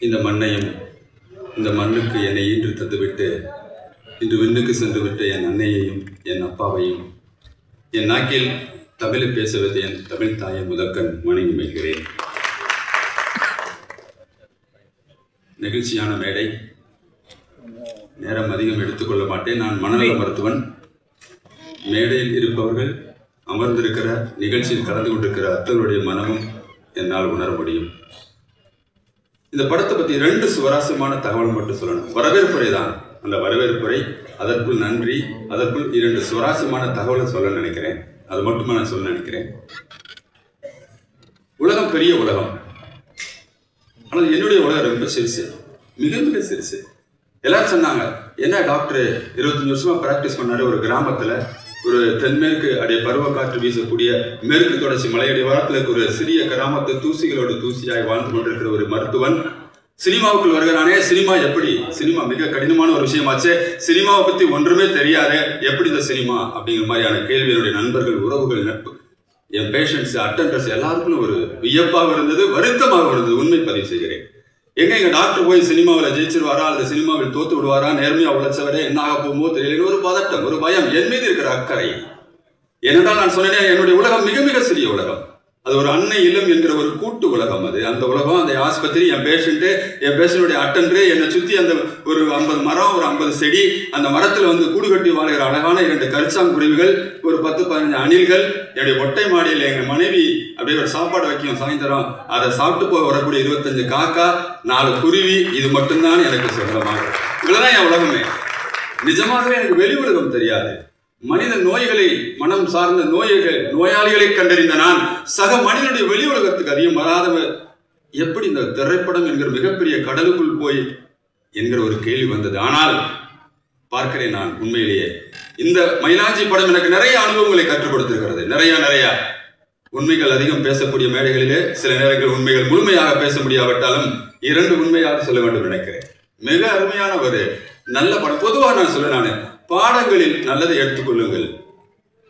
இந்த மண்ணையும் இந்த மண்ணுக்கு என்னை ஈன்று தந்துவிட்டு இன்று விண்ணுக்கு சென்று விட்டு என் அன்னையையும் என் அப்பாவையும் என் நாக்கில் தமிழை பேச வைத்த என் தமிழ் தாயை முதற்கண் வணங்கி மகிழ்கிறேன். நெகிழ்ச்சியான மேடை. நேரம் அதிகம் எடுத்துக்கொள்ள மாட்டேன். நான் மனநல மருத்துவன். மேடையில் இருப்பவர்கள், அமர்ந்திருக்கிற நிகழ்ச்சியில் கலந்து கொண்டிருக்கிற அத்தனுடைய மனமும் என்னால் உணர முடியும். இந்த படத்தை பற்றி 2 சுவாரஸ்யமான தகவல் மட்டும் சொல்லணும். வரவேற்புரை தான். அந்த வரவேற்புரை, அதற்குள் நன்றி, அதற்குள் 2 சுவாரஸ்யமான தகவலை சொல்ல நினைக்கிறேன். அது மட்டுமா நான் சொல்ல நினைக்கிறேன். உலகம் பெரிய உலகம். ஆனால் என்னுடைய உலகம் ரொம்ப சிறுசு, மிக மிக சிறுசு. எல்லாரும் சொன்னாங்க, என்ன டாக்டர் 25 வருஷமா பிராக்டிஸ் பண்ணாரு ஒரு கிராமத்தில், ஒரு தென்மேற்கு அடைய பருவ காற்று வீசக்கூடிய மேற்கு தொடர்ச்சி மலையடி வாரத்தில் ஒரு சிறிய கிராமத்தை தூசிகளோடு தூசியாய் வாழ்ந்து கொண்டிருக்கிற ஒரு மருத்துவன் சினிமாவுக்குள் வருகிறானே. சினிமா எப்படி? சினிமா மிக கடினமான ஒரு விஷயமாச்சு. சினிமாவை பற்றி ஒன்றுமே தெரியாது, எப்படி இந்த சினிமா அப்படிங்கிற மாதிரியான கேள்வி என்னுடைய நண்பர்கள், உறவுகள், நட்பு, என் பேஷண்ட்ஸ், அட்டண்டர்ஸ் எல்லாருக்கும் ஒரு வியப்பாக இருந்தது, வருத்தமாக இருந்தது. உண்மை பதிவு செய்கிறேன். எங்க டாக்டர் போய் சினிமாவில் ஜெயிச்சிருவாரா அல்லது சினிமாவில் தோத்து விடுவாரா, நேர்மையா உழைச்சவரே என்ன ஆக போகுமோ தெரியல, ஒரு பதட்டம், ஒரு பயம், என் மீது இருக்கிற அக்கறை. ஏனென்றால் நான் சொன்னேன், என்னுடைய உலகம் மிக மிக சிறிய உலகம். அது ஒரு அன்னை இல்லம் என்கிற ஒரு கூட்டு உலகம். அது அந்த உலகம், அந்த ஆஸ்பத்திரி, என் பேஷண்ட்டுடைய அட்டண்டரு, என்னை சுற்றி அந்த ஒரு 50 மரம், ஒரு 50 செடி, அந்த மரத்தில் வந்து கூடு கட்டி வாழ்கிற அழகான 2 கரிச்சாங்குருவிகள், ஒரு 10-15 அணில்கள், என்னுடைய ஒட்டை மாடியில் எங்கள் மனைவி அப்படியே ஒரு சாப்பாடு வைக்கும் சாயந்தரம், அதை சாப்பிட்டு போய் வரக்கூடிய 25 காக்கா, 4 குருவி, இது மட்டும்தான் எனக்கு சொந்தமாக. இவ்வளவுதான் என் உலகமே. நிஜமாகவே எனக்கு வெளி உலகம் தெரியாது. மனித நோய்களை, மனம் சார்ந்த நோயாளிகளை கண்டறிந்த நான் சக மனிதனுடைய வெளி உலகத்துக்கு அதிகம் வராதவர். எப்படி இந்த திரைப்படம் என்கிற மிகப்பெரிய கடலுக்குள் போய் என்கிற ஒரு கேள்வி வந்தது. ஆனால் பார்க்கிறேன் நான் உண்மையிலேயே இந்த மயிலாஞ்சி படம் எனக்கு நிறைய அனுபவங்களை கற்றுக் கொடுத்திருக்கிறது. நிறைய உண்மைகள் அதிகம் பேசக்கூடிய மேடைகளிலே சில நேரங்கள் உண்மைகள் முழுமையாக பேச முடியாவிட்டாலும் 2 உண்மையாக சொல்ல வேண்டும் நினைக்கிறேன். மிக அருமையான ஒரு நல்ல படம். பொதுவாக நான் சொல்ல, பாடங்களில் நல்லதை எடுத்துக்கொள்ளுங்கள்,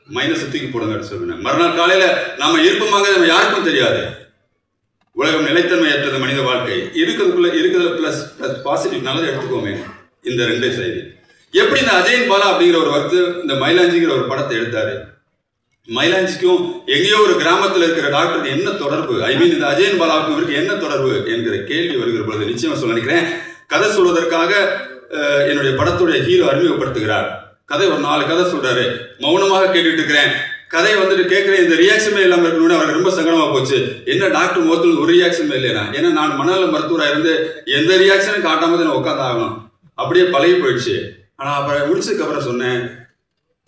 மைனஸ் தூக்கி போடுங்க சொல்லுவேன். மறுநாள் காலையில நாம இருப்போமாக நம்ம யாருக்கும் தெரியாது. உலகம் நிலைத்தன்மையற்றது, மனித வாழ்க்கை இருக்கிறதுல பிளஸ் பாசிட்டிவ் நல்லதை எடுத்துக்கோமே. இந்த 2 செய்தி. எப்படி இந்த அஜயன் பாலா அப்படிங்கிற ஒரு இந்த மயிலாஞ்சிங்கிற ஒரு படத்தை எடுத்தாரு. மயிலாஞ்சிக்கும் எங்கேயோ ஒரு கிராமத்தில் இருக்கிற டாக்டருக்கு என்ன தொடர்பு, இந்த அஜயன் பாலாவுக்கும் இவருக்கு என்ன தொடர்பு என்கிற கேள்வி வருகிற பொழுது நிச்சயமா சொல்ல நினைக்கிறேன். கதை சொல்வதற்காக என்னுடைய படத்துடைய ஹீரோ அறிமுகப்படுத்துகிறார். கதை ஒரு 4 கதை சொல்றாரு. மௌனமாக கேட்டுட்டு இருக்கிறேன். கதையை வந்துட்டு கேட்கிறேன். இந்த ரியாக்ஷனே இல்லாமல் இருக்கணும்னு அவருக்கு ரொம்ப சங்கடமா போச்சு. என்ன டாக்டர் முகத்தில் ஒரு ரியாக்ஷன் இல்லையா? ஏன்னா நான் மனநல மருத்துவராக இருந்து எந்த ரியாக்ஷனும் காட்டாம தான் உட்காந்து ஆகணும். அப்படியே பழகி போயிடுச்சு. ஆனா அப்புறம் முடிச்சதுக்கு அப்புறம் சொன்னேன்,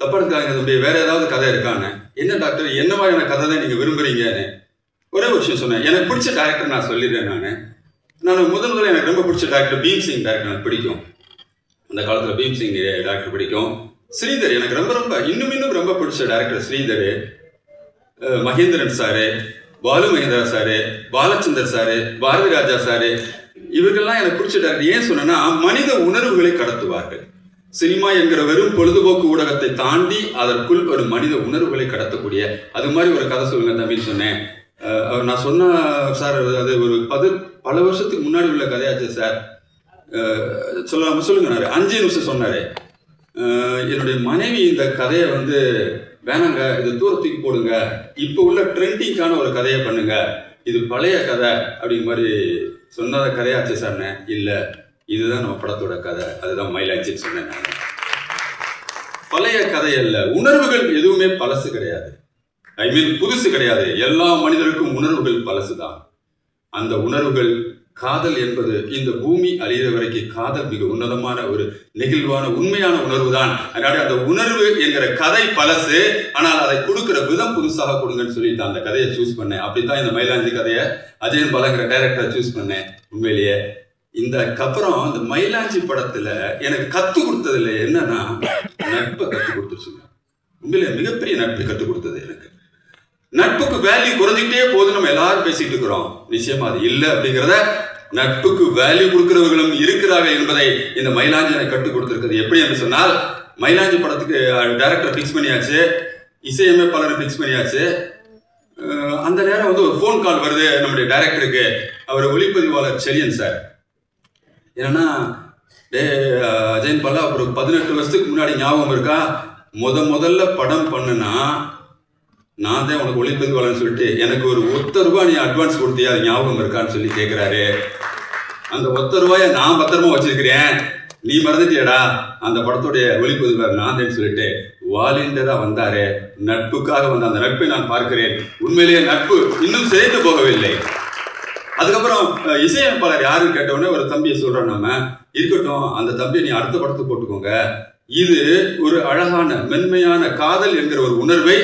தப்பா இருக்காங்க தம்பி, வேற ஏதாவது கதை இருக்கான்னு. என்ன டாக்டர், என்ன மாதிரியான கதை தான் நீங்க விரும்புறீங்கன்னு ஒரே ஒரு விஷயம் சொன்னேன். எனக்கு பிடிச்ச டைரக்டர் நான் சொல்லிடுறேன். நான் முதல்ல எனக்கு ரொம்ப பிடிச்ச டைரக்டர் பீம் சிங் டைரக்டர் எனக்கு பிடிக்கும். அந்த காலத்தில் பீம் சிங் டைரக்டர் பிடிக்கும். ஸ்ரீதர் எனக்கு ரொம்ப இன்னும் ரொம்ப பிடிச்ச director Sridhar, Mahendran sir, Balu Mahendra sir, Balachander sir, Bharathi Raja sir, இவர்கள்லாம் எனக்கு பிடிச்ச டைரக்டர். ஏன் சொன்னா, மனித உணர்வுகளை கடத்துவார்கள். சினிமா என்கிற வெறும் பொழுதுபோக்கு ஊடகத்தை தாண்டி அதற்குள் ஒரு மனித உணர்வுகளை கடத்தக்கூடிய அது மாதிரி ஒரு கதை சொல்லுங்க தம்பின்னு சொன்னேன். நான் சொன்ன சார், அது ஒரு பல வருஷத்துக்கு முன்னாடி உள்ள கதையாச்சு சார், சொல்லுங்க. 5 நிமிஷம் சொன்னாரு. என்னுடைய மனைவி இந்த கதையை வந்து வேணாங்க, இது தூரத்துக்கு போடுங்க, இப்போ உள்ள ட்ரெண்டிங்கான ஒரு கதையை பண்ணுங்க, இது பழைய கதை அப்படிங்கிற மாதிரி சொன்ன கதையாச்சு சார். இல்லை, இதுதான் நம்ம படத்தோட கதை, அதுதான் மயிலாஞ்சின்னு சொன்னேன். பழைய கதை அல்ல, உணர்வுகள் எதுவுமே பழசு கிடையாது, புதுசு கிடையாது. எல்லா மனிதருக்கும் உணர்வுகள் பழசுதான். அந்த உணர்வுகள், காதல் என்பது இந்த பூமி அழிகிற வரைக்கும் காதல் மிக உன்னதமான ஒரு நெகிழ்வான உண்மையான உணர்வு தான். அதனால அந்த உணர்வு என்கிற கதை பழசு, ஆனால் அதை கொடுக்கிற விதம் புதுசாக கொடுங்கன்னு சொல்லிட்டு அந்த கதையை சூஸ் பண்ணேன். அப்படித்தான் இந்த மயிலாஞ்சி கதையை அஜயன் பாலாங்கிற டைரக்டரை சூஸ் பண்ணேன். உண்மையிலேயே அப்புறம் இந்த மயிலாஞ்சி படத்துல எனக்கு கத்து கொடுத்ததுல என்னன்னா, நட்பை கத்து கொடுத்துருச்சுங்க. உண்மையிலே மிகப்பெரிய நட்பை கத்து கொடுத்தது எனக்கு. நட்புக்கு வேல்யூ குறைஞ்சிக்கிட்டே போது நம்ம எல்லாரும் பேசிட்டு இருக்கிறோம். நிச்சயமா அது இல்லை அப்படிங்கிறத, நட்புக்கு வேல்யூ கொடுக்கிறவர்களும் இருக்கிறார்கள் என்பதை இந்த மயிலாஞ்சி எனக்கு கற்றுக் கொடுத்திருக்கிறது. எப்படி என்று சொன்னால், மயிலாஞ்சி படத்துக்கு டைரக்டர் பிக்ஸ் பண்ணியாச்சு, இசையமைப்பாளரை பிக்ஸ் பண்ணியாச்சு. அந்த நேரம் வந்து ஒரு ஃபோன் கால் வருது நம்முடைய டைரக்டருக்கு. அவர் ஒளிப்பதிவாளர் செலியன் சார். ஏன்னா அஜயன் பாலா ஒரு 18 வருஷத்துக்கு முன்னாடி ஞாபகம் இருக்கா, முதல்ல படம் பண்ணுனா நான் தான் உனக்கு ஒளிப்பதிவாளன்னு சொல்லிட்டு எனக்கு ஒரு ₹1 நீ அட்வான்ஸ் கொடுத்தியா, அது ஞாபகம் இருக்கான்னு சொல்லி கேட்குறாரு. அந்த ₹1 நான் பத்திரமா வச்சிருக்கிறேன், நீ மறந்துட்டியடா, அந்த படத்துடைய ஒளிப்பதிவாளர் நான் தான் சொல்லிட்டு வாலண்டியரா வந்தாரு. நட்புக்காக வந்த அந்த நட்பை நான் பார்க்கிறேன். உண்மையிலேயே நட்பு இன்னும் சேர்த்து போகவில்லை. அதுக்கப்புறம் இசையமைப்பாளர் யாருன்னு கேட்டவுடனே ஒரு தம்பியை சொல்றோம், நம்ம இருக்கட்டும் அந்த தம்பியை நீ அடுத்த படத்தை போட்டுக்கோங்க. இது ஒரு அழகான மென்மையான காதல் என்கிற ஒரு உணர்வை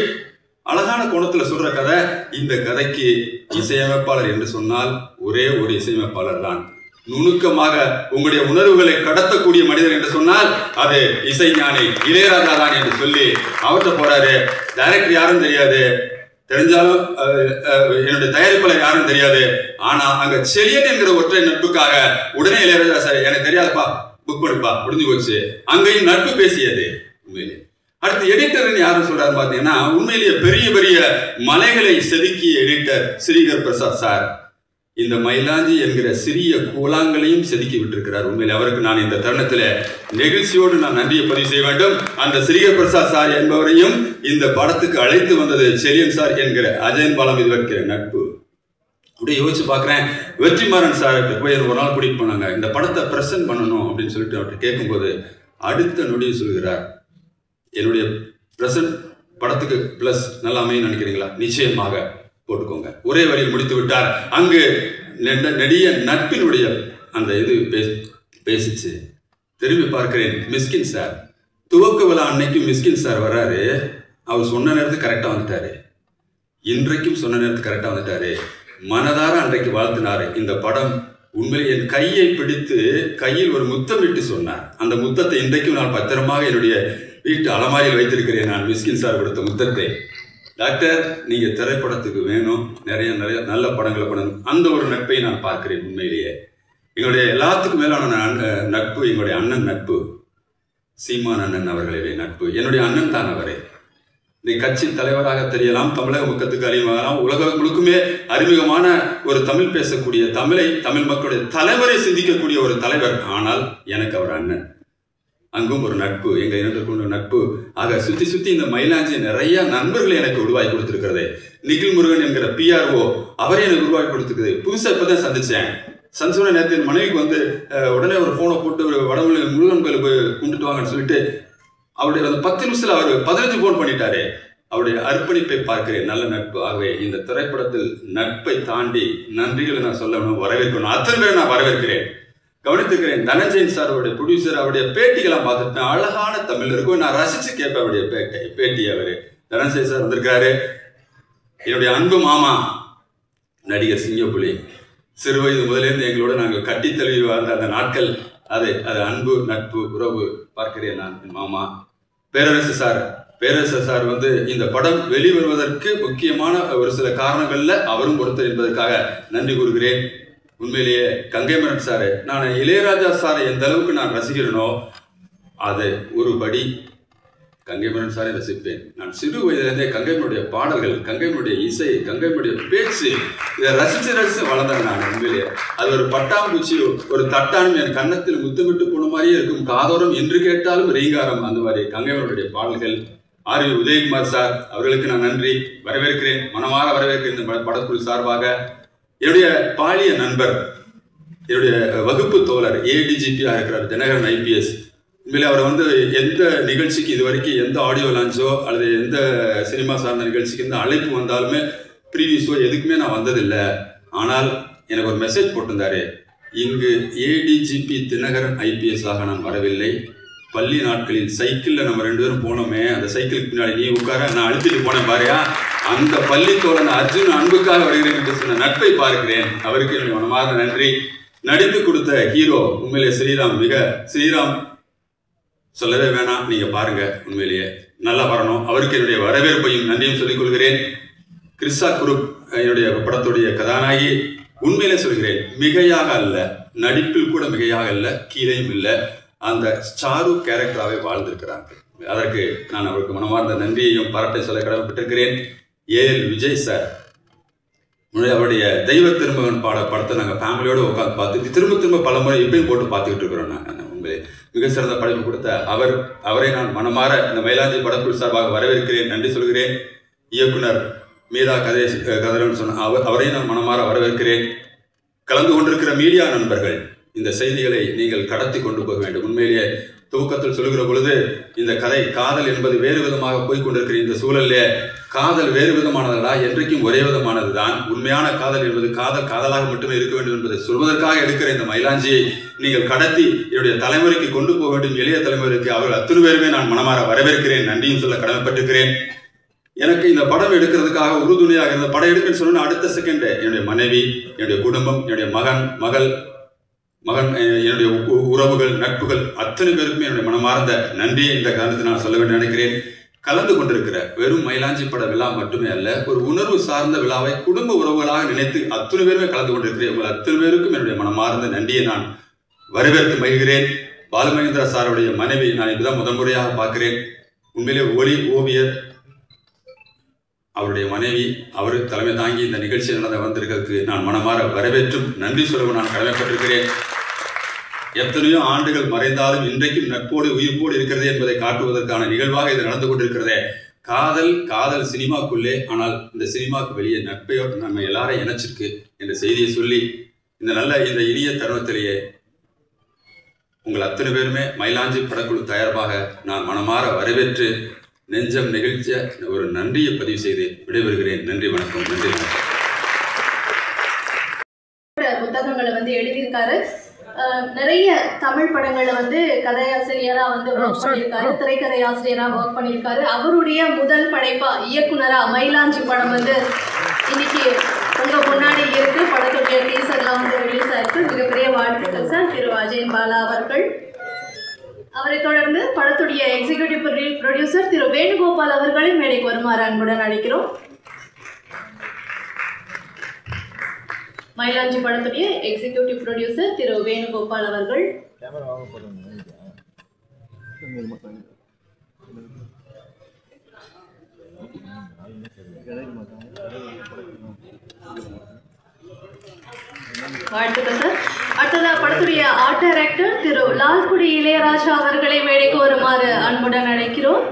அழகான கோணத்துல சொல்ற கதை. இந்த கதைக்கு இசையமைப்பாளர் என்று சொன்னால் ஒரே ஒரு இசையமைப்பாளர் தான். நுணுக்கமாக உங்களுடைய உணர்வுகளை கடத்தக்கூடிய மனிதர் என்று சொன்னால் அது இசைஞானி இளையராஜா தான் என்று சொல்லி அவர்கிட்ட போறாரு. டைரக்டர் யாரும் தெரியாது, தெரிஞ்சாலும் என்னுடைய தயாரிப்பாளர் யாரும் தெரியாது. ஆனா அங்க செலியன் என்கிற ஒற்றை நட்புக்காக உடனே இளையராஜா சார் எனக்கு தெரியாதுப்பா, புக் பண்ணுப்பா, முடிஞ்சு போச்சு. அங்கேயும் நட்பு பேசியது. உண்மையிலே அடுத்து எடிட்டர் யாரும் சொல்றாரு பாத்தீங்கன்னா, உண்மையிலேயே பெரிய பெரிய மலைகளை செதுக்கிய எடிட்டர் ஸ்ரீகர் பிரசாத் சார் இந்த மயிலாஞ்சி என்கிற சிறிய கூழாங்களையும் செதுக்கி விட்டிருக்கிறார். உண்மையிலே அவருக்கு நான் இந்த தருணத்தில் நெகிழ்ச்சியோடு நான் நன்றியை பதிவு செய்ய வேண்டும். அந்த ஸ்ரீகர் பிரசாத் சார் என்பவரையும் இந்த படத்துக்கு அழைத்து வந்தது செலியன் சார் என்கிற அஜயன் பாலா மீது வைக்கிற நட்பு. அப்படியே யோசிச்சு பார்க்குறேன். வெற்றிமாறன் சார் போய் ஒரு நாள் கூட்டிகிட்டு போனாங்க, இந்த படத்தை ப்ரெசென்ட் பண்ணணும் அப்படின்னு சொல்லிட்டு அவர்கிட்ட கேட்கும்போது அடுத்த நொடியை சொல்கிறார், என்னுடைய ப்ரெசென்ட் படத்துக்கு ப்ளஸ் நல்லா அமையும் நினைக்கிறீங்களா, நிச்சயமாக போட்டுக்கோங்க. ஒரே வரியில் முடித்து விட்டார். அங்கு நெடிய நட்பினுடைய அந்த இது பேசிச்சு. திரும்பி பார்க்கிறேன், மிஸ்கின் சார் துவக்க விழா அன்னைக்கு மிஸ்கின் சார் வர்றாரு. அவர் சொன்ன நேரத்துக்கு கரெக்டாக வந்துட்டாரு, இன்றைக்கும் சொன்ன நேரத்துக்கு கரெக்டாக வந்துட்டாரு. மனதார அன்றைக்கு வாழ்த்தினாரு. இந்த படம் உண்மையில் என் கையை பிடித்து கையில் ஒரு முத்தமிட்டு சொன்னார். அந்த முத்தத்தை இன்றைக்கும் நான் பத்திரமாக என்னுடைய வீட்டு அலமாரியில் வைத்திருக்கிறேன். நான் மிஸ்கின் சார் கொடுத்த முத்தத்தை. டாக்டர் நீங்க திரைப்படத்துக்கு வேணும், நிறைய நல்ல படங்களை பண்ணணும். அந்த ஒரு நட்பை நான் பார்க்கிறேன். உண்மையிலேயே எங்களுடைய எல்லாத்துக்கும் மேலான நட்பு எங்களுடைய அண்ணன் நட்பு, சீமான் அண்ணன் அவர்களுடைய நட்பு. என்னுடைய அண்ணன் தான் அவரே. இந்த கட்சி தலைவராக தெரியலாம், தமிழக மக்களுக்கு அறிமுகமாகலாம், உலகம் முழுக்குமே அறிமுகமான ஒரு தமிழ் பேசக்கூடிய தமிழ் மக்களுடைய தலைவரை சிந்திக்கக்கூடிய ஒரு தலைவர். ஆனால் எனக்கு அவர் அண்ணன். அங்கும் ஒரு நட்பு, எங்க இரண்டு கொண்ட நட்பு. ஆக சுத்தி சுத்தி இந்த மயிலாஞ்சி நிறைய நண்பர்களை எனக்கு உருவாக்கி கொடுத்திருக்கிறது. நிகில் முருகன் என்கிற PRO அவரே எனக்கு உருவாக்கி கொடுத்துருக்குது. புதுசா இப்பதான் சந்திச்சேன். சந்திச்சோட நேரத்து என் மனைவிக்கு வந்து உடனே ஒரு போனை போட்டு ஒரு வடமொழி முருகன் கோயிலுக்கு போய் கும்பிட்டு வாங்கன்னு சொல்லிட்டு அவருடைய அந்த 10 நிமிஷத்துல அவர் 15 போன் பண்ணிட்டாரு. அவருடைய அர்ப்பணிப்பை பார்க்கிறேன். நல்ல நட்பு. ஆகவே இந்த திரைப்படத்தில் நட்பை தாண்டி நன்றிகளை நான் சொல்லணும், வரவேற்கணும். அத்தனை பேரை நான் வரவேற்கிறேன், கவனித்திருக்கிறேன். தனஞ்சயன் சார் அவருடைய ப்ரொடியூசர், அவருடைய பேட்டிகளாம் பார்த்துட்டேன். அழகான தமிழ் இருக்கும், நான் ரசிச்சு கேட்பேன் அவருடைய பேட்டி. அவரு தனஞ்சயன் சார் வந்திருக்காரு. என்னுடைய அன்பு மாமா நடிகர் சிங்கப்புலி. சிறு வயது முதலேருந்து எங்களோட நாங்கள் கட்டி தழுவி வாழ்ந்த அந்த நாட்கள், அது அன்பு நட்பு உறவு பார்க்கிறேன் நான். என் மாமா பேரரசு சார் வந்து இந்த படம் வெளிவருவதற்கு முக்கியமான ஒரு சில காரணங்கள்ல அவரும் ஒருத்தர் என்பதற்காக நன்றி கூறுகிறேன். உண்மையிலேயே கங்கைமரன் சாரு, நான் இளையராஜா சாரை எந்த அளவுக்கு நான் ரசிக்கிறேனோ அதை ஒரு படி கங்கைமரன் சாரை ரசிப்பேன். நான் சிறு வயதிலிருந்தே கங்கைமனுடைய பாடல்கள், கங்கைமனுடைய இசை, கங்கைமனுடைய பேச்சு, இதை ரசிச்சு வளர்ந்தேன் நான். உண்மையிலேயே அது ஒரு பட்டாம்பூச்சி, ஒரு தட்டானும் என் கன்னத்தில் முத்தமிட்டு போன மாதிரியே இருக்கும். காதோரம் என்று கேட்டாலும் ரீங்காரம். அந்த மாதிரி கங்கைமனுடைய பாடல்கள். RV உதயகுமார் சார் அவர்களுக்கு நான் நன்றி வரவேற்கிறேன், மனமாற வரவேற்கிறேன் இந்த படக்குழு சார்பாக. என்னுடைய பாலிய நண்பர், என்னுடைய வகுப்பு தோழர், ADGP-ஆக இருக்கிறார் தினகரன் IPS. உண்மையிலே அவர் வந்து எந்த நிகழ்ச்சிக்கு இது வரைக்கும் எந்த ஆடியோ லான்ச்சோ அல்லது எந்த சினிமா சார்ந்த நிகழ்ச்சிக்கு எந்த அழைப்பு வந்தாலுமே ப்ரீவியஸோ எதுக்குமே நான் வந்ததில்லை. ஆனால் எனக்கு ஒரு மெசேஜ் போட்டிருந்தாரு, இங்கு ADGP தினகரன் IPS-ஆக நான் வரவில்லை, பள்ளி நாட்களில் சைக்கிளில் நம்ம 2 பேரும் போனோமே, அந்த சைக்கிளுக்கு பின்னாடி நீ உட்கார, நான் அழுத்திட்டு போனேன் பாரியா, அந்த பள்ளி தோழன் அர்ஜுன் அன்புக்காக வருகிறேன் என்று சொன்ன நட்பை பார்க்கிறேன். அவருக்கு என்னுடைய மனமார்ந்த நன்றி. நடித்து கொடுத்த ஹீரோ உண்மையிலே ஸ்ரீராம் சொல்லவே வேணாம், நீங்க பாருங்க, உண்மையிலேயே நல்லா வரணும். அவருக்கு என்னுடைய வரவேற்பையும் நன்றியும் சொல்லிக் கொள்கிறேன். கிறிஸ்தா குரூப் என்னுடைய படத்துடைய கதாநாயகி. உண்மையிலே சொல்கிறேன், மிகையாக அல்ல, நடிப்பில் கூட மிகையாக அல்ல, கீழையும் இல்லை, அந்த சாரு கேரக்டராகவே வாழ்ந்திருக்கிறாங்க. அதற்கு நான் அவருக்கு மனமார்ந்த நன்றியையும் பாராட்டை சொல்ல கடமைப்பட்டிருக்கிறேன். AL விஜய் சார் அவருடைய தெய்வ திருமகன் படத்தை நாங்கள் ஃபேமிலியோடு உட்காந்து பார்த்து திரும்ப பல முறை இப்பயும் போட்டு பார்த்துக்கிட்டு இருக்கிறோம். நாங்கள் உங்களை மிக சிறந்த படைப்பு கொடுத்த அவரை நான் மனமாற இந்த மயிலாஞ்சி படக்குழு சார்பாக வரவேற்கிறேன், நன்றி சொல்கிறேன். இயக்குனர் மீரா கதிரவன் சொன்ன அவரையும் நான் மனமாற வரவேற்கிறேன். கலந்து கொண்டிருக்கிற மீடியா நண்பர்கள், இந்த செய்திகளை நீங்கள் கடத்தி கொண்டு போக வேண்டும். உண்மையிலேயே துவக்கத்தில் சொல்லுகிற பொழுது இந்த கதை காதல் என்பது வேறு விதமாக போய்கொண்டிருக்கிற இந்த சூழலிலே காதல் வேறு விதமானதா, என்றைக்கும் ஒரே விதமானது தான். உண்மையான காதல் என்பது காதலாக மட்டுமே இருக்க வேண்டும் என்பதை சொல்வதற்காக எடுக்கிற இந்த மயிலாஞ்சியை நீங்கள் கடத்தி என்னுடைய தலைமுறைக்கு கொண்டு போக வேண்டும், எளிய தலைமுறைக்கு. அவர்கள் அத்தனை பேருமே நான் மனமாற வரவேற்கிறேன், நன்றியும் சொல்ல கடமைப்பட்டிருக்கிறேன். எனக்கு இந்த படம் எடுக்கிறதுக்காக உறுதுணையாக இருந்த படம் எடுக்கன்னு சொன்ன அடுத்த செகண்ட் என்னுடைய மனைவி, என்னுடைய குடும்பம், என்னுடைய மகன், என்னுடைய உறவுகள், நட்புகள் அத்தனை பேருக்குமே என்னுடைய மனமார்ந்த நன்றியை இந்த காரணத்தை நான் சொல்ல வேண்டும் நினைக்கிறேன். கலந்து கொண்டிருக்கிற வெறும் மயிலாஞ்சி பட விழா மட்டுமே அல்ல, ஒரு உணர்வு சார்ந்த விழாவை குடும்ப உறவுகளாக நினைத்து அத்தனை பேருமே கலந்து கொண்டிருக்கிறேன். உங்கள் அத்தனை பேருக்கும் என்னுடைய மனமார்ந்த நன்றியை நான் வரவேற்று மகிழ்கிறேன். பாலுமகேந்திரா சாருடைய மனைவி நான் இப்பதான் முதல் முறையாக பார்க்கிறேன். உண்மையிலே ஒளி ஓவியர், அவருடைய மனைவி, அவர் தலைமை தாங்கி இந்த நிகழ்ச்சி வந்திருக்கிறதுக்கு நான் மனமாற வரவேற்றும் நன்றி சொல்லவும் நான் கடமைப்பட்டிருக்கிறேன். எத்தனையோ ஆண்டுகள் மறைந்தாலும் இன்றைக்கும் நட்போடு உயிர்ப்போடு இருக்கிறது என்பதை காட்டுவதற்கான நிகழ்வாக இது நடந்து கொண்டிருக்கிறதே. காதல் சினிமாக்குள்ளே, ஆனால் இந்த சினிமாவுக்கு வெளியே நட்பையோடு நம்ம எல்லாரும் இணைச்சிருக்கு என்ற செய்தியை சொல்லி இந்த இனிய தருணத்திலேயே உங்கள் அத்தனை பேருமே மயிலாஞ்சி படக்குழு தயார்பாக நான் மனமாற வரவேற்று நெஞ்சம் நிகழ்ச்சிய ஒரு நன்றியை பதிவு செய்து விடைபெறுகிறேன். நன்றி, வணக்கம். நன்றி, வணக்கம். புத்தகங்களை எழுதியிருக்காரு. நிறைய தமிழ் படங்களை கதையாசிரியரா ஒர்க் பண்ணியிருக்காரு, திரைக்கதை ஆசிரியரா ஒர்க் பண்ணியிருக்காரு. அவருடைய முதல் படைப்பா இயக்குனரா மயிலாஞ்சி படம் இன்னைக்கு உங்க முன்னாடி இருக்கு. படத்துடைய டீசர்லாம் ரிலீஸ் ஆயிருக்கு. மிகப்பெரிய வாழ்த்துக்கள் சார் திரு அஜயன் பாலா அவர்கள். அவரை தொடர்ந்து படத்துடைய எக்ஸிகியூட்டிவ் ப்ரொடியூசர் திரு வேணுகோபால் அவர்களை மேடைக்கு வருமாறு அன்புடன் அழைக்கிறோம். மயிலாஞ்சி படத்துடைய எக்ஸிகியூட்டிவ் ப்ரொடியூசர் திரு வேணுகோபால் அவர்கள். வாழ்த்துக்கள் சார். அடுத்ததா படத்துடைய ஆர்ட் டைரக்டர் திரு லால்குடி இளையராஜா அவர்களை மேடைக்கு வருமாறு அன்புடன் அழைக்கிறோம்.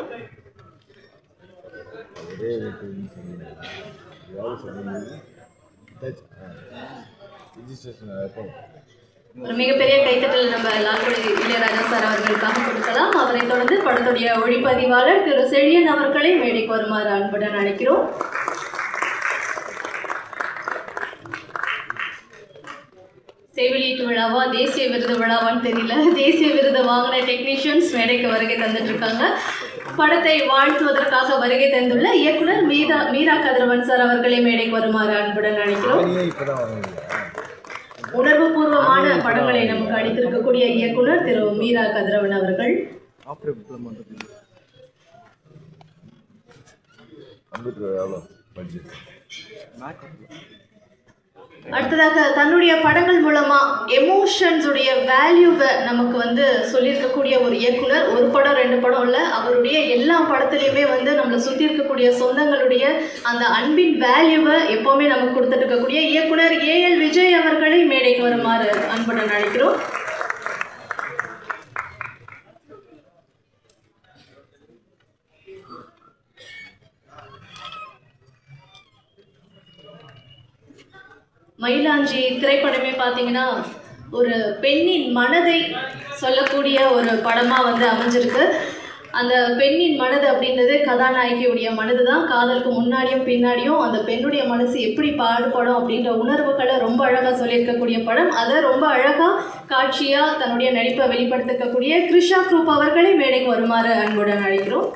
ஒரு மிகப்பெரிய கைத்தட்டல் நம்ம லால்குடி இளையராஜா சார் அவர்களுக்காக கொடுக்கலாம். அவரை தொடர்ந்து படத்துடைய ஒளிப்பதிவாளர் திரு செழியன் அவர்களை மேடைக்கு வருமாறு அன்புடன் அழைக்கிறோம். செய்வெளியீட்டு விழாவா தேசிய விருது விழாவான்னு தெரியல, தேசிய விருது வாங்கின டெக்னீஷியன்ஸ் மேடைக்கு வருகை தந்துட்டு இருக்காங்க. படத்தை வாழ்த்துவதற்காக வருகை தந்துள்ள இயக்குனர் மீரா கதிரவன் சார் அவர்களை மேடைக்கு வருமாறு அன்புடன் அழைக்கிறோம். உணர்வுபூர்வமான படங்களை நமக்கு அளித்திருக்கக்கூடிய இயக்குனர் திரு மீரா கதிரவன் அவர்கள். அடுத்ததாக தன்னுடைய படங்கள் மூலமா எமோஷன்ஸ் உடைய வேல்யூவை நமக்கு சொல்லியிருக்கக்கூடிய ஒரு இயக்குனர். ஒரு படம் ரெண்டு படம் இல்லை, அவருடைய எல்லா படத்துலையுமே நம்மளை சுற்றி இருக்கக்கூடிய சொந்தங்களுடைய அந்த அன்பின் வேல்யூவை எப்போவுமே நமக்கு கொடுத்துட்டு இருக்கக்கூடிய இயக்குனர் ஏஎல் விஜய் அவர்களை மேடைக்கு வருமாறு அன்புடன் அழைக்கிறோம். மயிலாஞ்சி திரைப்படமே பார்த்தீங்கன்னா ஒரு பெண்ணின் மனதை சொல்லக்கூடிய ஒரு படமாக அமைஞ்சிருக்கு. அந்த பெண்ணின் மனது அப்படின்றது கதாநாயகியுடைய மனது தான். காதலுக்கு முன்னாடியும் பின்னாடியும் அந்த பெண்ணுடைய மனசு எப்படி பாடுபடும் அப்படின்ற உணர்வுகளை ரொம்ப அழகாக சொல்லியிருக்கக்கூடிய படம். அதை ரொம்ப அழகாக காட்சியாக தன்னுடைய நடிப்பை வெளிப்படுத்திருக்கக்கூடிய கிருஷா குரூப் அவர்களை மேடைக்கு வருமாறு அன்புடன் அழைக்கிறோம்.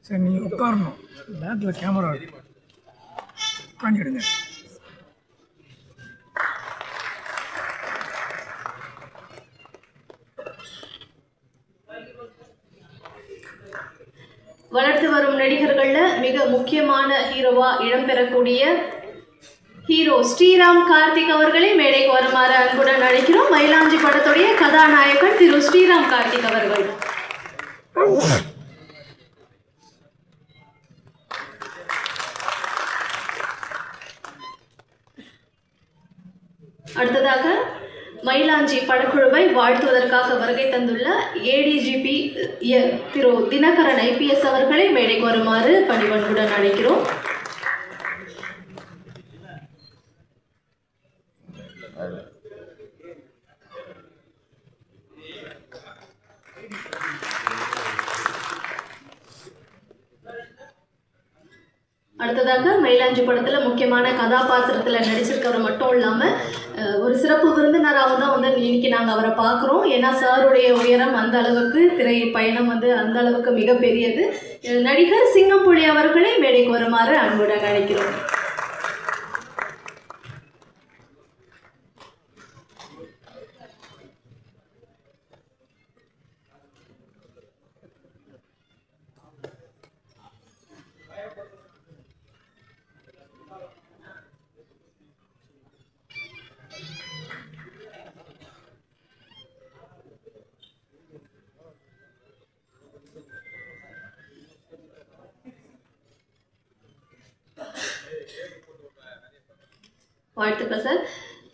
சரி, நீங்கள் உட்காரணும். பேக்கில் கேமரா இருக்கு, உட்காந்துடுங்க. வளர்த்து வரும் நடிகர்களில் மிக முக்கியமான ஹீரோவாக இடம்பெறக்கூடிய ஹீரோ ஸ்ரீராம் கார்த்திக் அவர்களை மேடைக்கு வருமாறு அன்புடன் அழைக்கிறோம். மயிலாஞ்சி படத்துடைய கதாநாயகன் திரு ஸ்ரீராம் கார்த்திக் அவர்கள். அடுத்ததாக மயிலாஞ்சி படக்குழுவை வாழ்த்துவதற்காக வருகை தந்துள்ள ஏடிஜிபி திரு தினகரன் IPS அவர்களை மேடைக்கு வருமாறு பணிவன்புடன் அழைக்கிறோம். அடுத்ததாக மயிலாஞ்சி படத்தில் முக்கியமான கதாபாத்திரத்தில் நடிச்சிருக்கவர் மட்டும் இல்லாமல் ஒரு சிறப்பு விருந்தினராக தான் வந்து இன்னைக்கு நாங்கள் அவரை பார்க்குறோம். ஏன்னா சாருடைய உயரம் அந்த அளவுக்கு, திரை பயணம் வந்து அந்த அளவுக்கு மிகப்பெரியது. நடிகர் சிங்கம்புலி அவர்களை மேடைக்கு வருமாறு அன்புடன் அழைக்கிறோம். வாழ்த்துக்கள் சார்.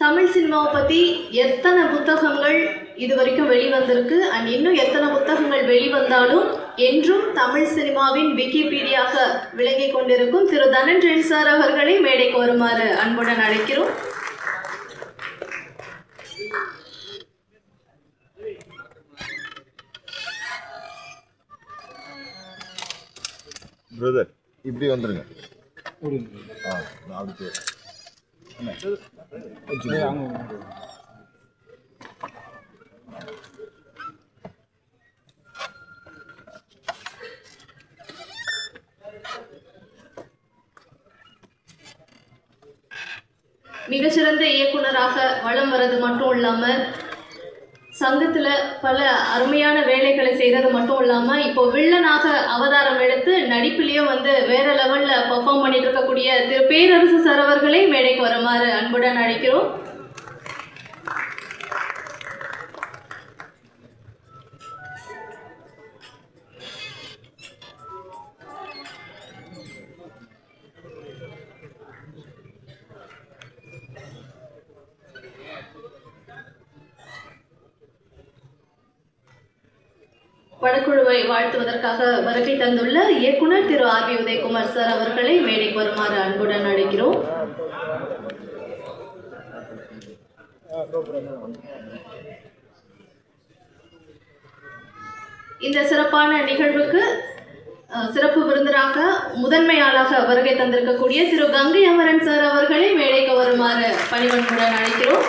தமிழ் சினிமாவை பற்றி எத்தனை புத்தகங்கள் இது வரைக்கும் வெளிவந்திருக்கு அண்ட் இன்னும் எத்தனை புத்தகங்கள் வெளிவந்தாலும் என்றும் தமிழ் சினிமாவின் விக்கிபீடியாக விளங்கி கொண்டிருக்கும் திரு தனஞ்சயன் சார் அவர்களை மேடைக்கு வருமாறு அன்புடன் அழைக்கிறோம். பிரதர் இப்படி வந்துருங்க. அப்படி மிகச்சிறந்த இயக்குனராக வலம் வர்றது மட்டும் இல்லாமல் சங்கத்தில் பல அருமையான வேலைகளை செய்கிறது மட்டும் இல்லாமல் இப்போ வில்லனாக அவதாரம் எடுத்து நடிப்புலேயும் வந்து வேற லெவலில் பர்ஃபார்ம் பண்ணிட்டு இருக்கக்கூடிய திரு பேரரசு சார் அவர்களை மேடைக்கு வருமாறு அன்புடன் அழைக்கிறோம். படக்குழுவை வாழ்த்துவதற்காக வருகை தந்துள்ள இயக்குனர் திரு RV உதயகுமார் சார் அவர்களை மேடைக்கு வருமாறு அன்புடன் அழைக்கிறோம். இந்த சிறப்பான நிகழ்வுக்கு சிறப்பு விருந்தினராக முதன்மையாளாக வருகை தந்திருக்கக்கூடிய திரு கங்கை அமரன் சார் அவர்களை மேடைக்கு வருமாறு பணிவன்புடன் அழைக்கிறோம்.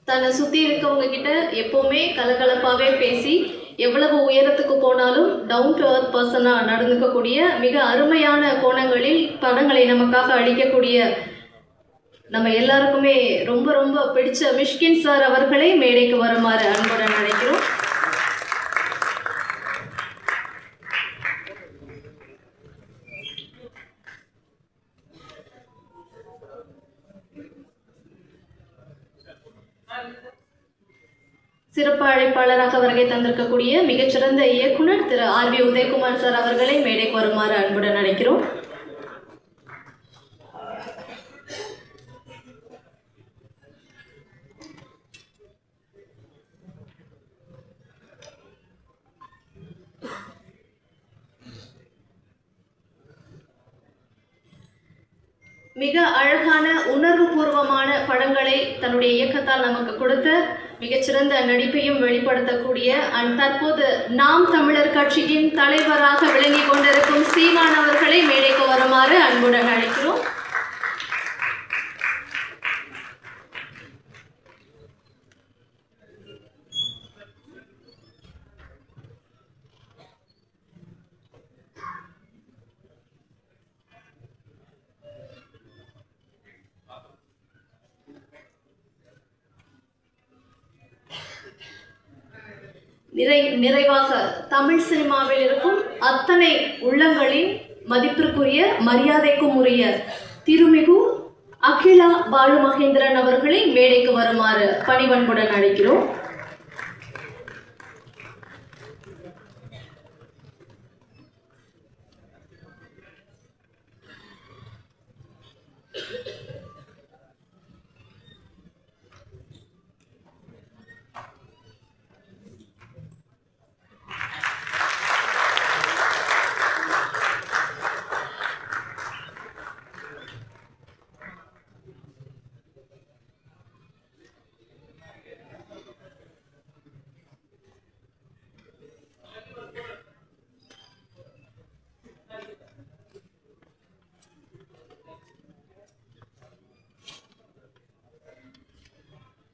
தன்னை சுற்றி இருக்கவங்க கிட்ட எப்போவுமே கலகலப்பாகவே பேசி எவ்வளவு உயரத்துக்கு போனாலும் டவுன் டு அர்த் பர்சனாக நடந்துக்கக்கூடிய மிக அருமையான கோணங்களில் படங்களை நமக்காக அளிக்கக்கூடிய நம்ம எல்லாருக்குமே ரொம்ப ரொம்ப பிடிச்ச மிஷ்கின் சார் அவர்களை மேடைக்கு வருமாறு அன்புடன் அழைக்கிறோம். சிறப்பு அழைப்பாளராக வருகை தந்திருக்கக்கூடிய மிகச்சிறந்த இயக்குனர் திரு RV உதயகுமார் சார் அவர்களை மேடைக்கு வருமாறு அன்புடன் அழைக்கிறோம். மிக அழகான உணர்வுபூர்வமான படங்களை தன்னுடைய இயக்கத்தால் நமக்கு கொடுத்த மிகச்சிறந்த நடிப்பையும் வெளிப்படுத்தக்கூடிய தற்போது நாம் தமிழர் கட்சியின் தலைவராக விளங்கி கொண்டிருக்கும் சீமான் அவர்களை மேடைக்கு வருமாறு அன்புடன் அழைக்கிறோம். நிறைவாக தமிழ் சினிமாவில் இருக்கும் அத்தனை உள்ளங்களின் மதிப்பிற்குரிய மரியாதைக்கும் உரிய திருமிகு அகிலா பாலு மகேந்திரன் அவர்களை மேடைக்கு வருமாறு பணிவன்புடன் அழைக்கிறோம்.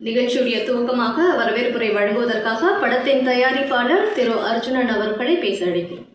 நிகழ்ச்சியுடைய துவக்கமாக வரவேற்புரை வழங்குவதற்காக படத்தின் தயாரிப்பாளர் திரு அர்ஜுனன் அவர்களை பேச அழைக்கிறோம்.